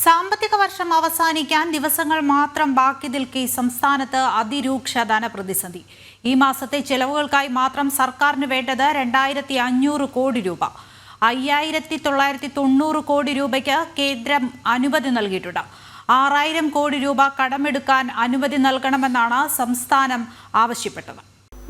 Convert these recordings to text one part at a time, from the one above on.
സാമ്പത്തിക വർഷം അവസാനിക്കാൻ ദിവസങ്ങൾ മാത്രം ബാക്കി നിൽക്കെ സംസ്ഥാനത്ത് അതിരൂക്ഷ ധനപ്രതിസന്ധി. ഈ മാസത്തെ ചെലവുകൾക്കായി മാത്രം സർക്കാരിന് വേണ്ടത് 2500 കോടി രൂപ. 5990 കോടി രൂപയ്ക്ക് കേന്ദ്രം അനുമതി നൽകിയിട്ടുണ്ട്. 6000 കോടി രൂപ കടമെടുക്കാൻ അനുമതി നൽകണമെന്നാണ് സംസ്ഥാനം ആവശ്യപ്പെട്ടത്.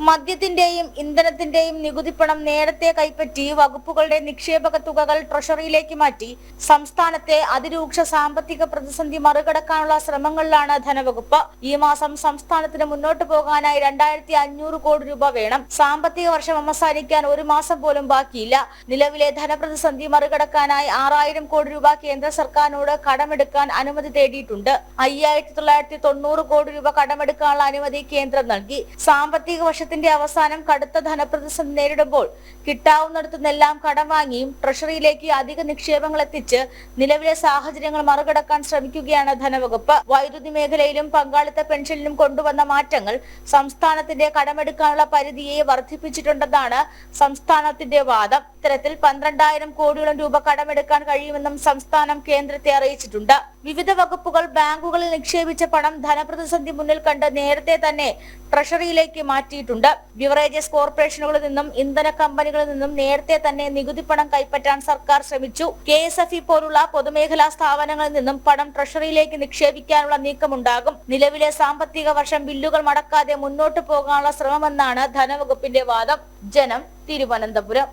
മദ്യത്തിന്റെയും ഇന്ധനത്തിന്റെയും നികുതിപ്പണം നേരത്തെ കൈപ്പറ്റി വകുപ്പുകളുടെ നിക്ഷേപക തുകകൾ ട്രഷറിയിലേക്ക് മാറ്റി സംസ്ഥാനത്തെ അതിരൂക്ഷ സാമ്പത്തിക പ്രതിസന്ധി മറികടക്കാനുള്ള ശ്രമങ്ങളിലാണ് ധനവകുപ്പ്. ഈ മാസം സംസ്ഥാനത്തിന് മുന്നോട്ട് പോകാനായി 2500 കോടി രൂപ വേണം. സാമ്പത്തിക വർഷം അവസാനിക്കാൻ ഒരു മാസം പോലും ബാക്കിയില്ല. നിലവിലെ ധനപ്രതിസന്ധി മറികടക്കാനായി 6000 കോടി രൂപ കേന്ദ്ര സർക്കാരിനോട് കടമെടുക്കാൻ അനുമതി തേടിയിട്ടുണ്ട്. 5990 കോടി രൂപ കടമെടുക്കാനുള്ള അനുമതി കേന്ദ്രം നൽകി. സാമ്പത്തിക വർഷത്തിന്റെ അവസാനം കടുത്ത ധനപ്രതിസന്ധി നേരിടുമ്പോൾ കിട്ടാവുന്നിടത്തുനിന്നെല്ലാം കടം വാങ്ങിയും ട്രഷറിയിലേക്ക് അധിക നിക്ഷേപങ്ങൾ എത്തിച്ച് നിലവിലെ സാഹചര്യങ്ങൾ മറികടക്കാൻ ശ്രമിക്കുകയാണ് ധനവകുപ്പ്. വൈദ്യുതി മേഖലയിലും പങ്കാളിത്ത പെൻഷനിലും കൊണ്ടുവന്ന മാറ്റങ്ങൾ സംസ്ഥാനത്തിന്റെ കടമെടുക്കാനുള്ള പരിധിയെ വർദ്ധിപ്പിച്ചിട്ടുണ്ടെന്നാണ് സംസ്ഥാനത്തിന്റെ വാദം. ഇത്തരത്തിൽ 12000 കോടിയോളം രൂപ കടമെടുക്കാൻ കഴിയുമെന്നും സംസ്ഥാനം കേന്ദ്രത്തെ അറിയിച്ചിട്ടുണ്ട്. വിവിധ വകുപ്പുകൾ ബാങ്കുകളിൽ നിക്ഷേപിച്ച പണം ധനപ്രതിസന്ധി മുന്നിൽ കണ്ട് നേരത്തെ തന്നെ ട്രഷറിയിലേക്ക് മാറ്റിയിട്ടുണ്ട്. ബിവറേജസ് കോർപ്പറേഷനുകളിൽ നിന്നും ഇന്ധന കമ്പനികളിൽ നിന്നും നേരത്തെ തന്നെ നികുതി പണം കൈപ്പറ്റാൻ സർക്കാർ ശ്രമിച്ചു. KSFE പോലുള്ള പൊതുമേഖലാ സ്ഥാപനങ്ങളിൽ നിന്നും പണം ട്രഷറിയിലേക്ക് നിക്ഷേപിക്കാനുള്ള നീക്കമുണ്ടാകും. നിലവിലെ സാമ്പത്തിക വർഷം ബില്ലുകൾ മടക്കാതെ മുന്നോട്ട് പോകാനുള്ള ശ്രമമെന്നാണ് ധനവകുപ്പിന്റെ വാദം. ജനം, തിരുവനന്തപുരം.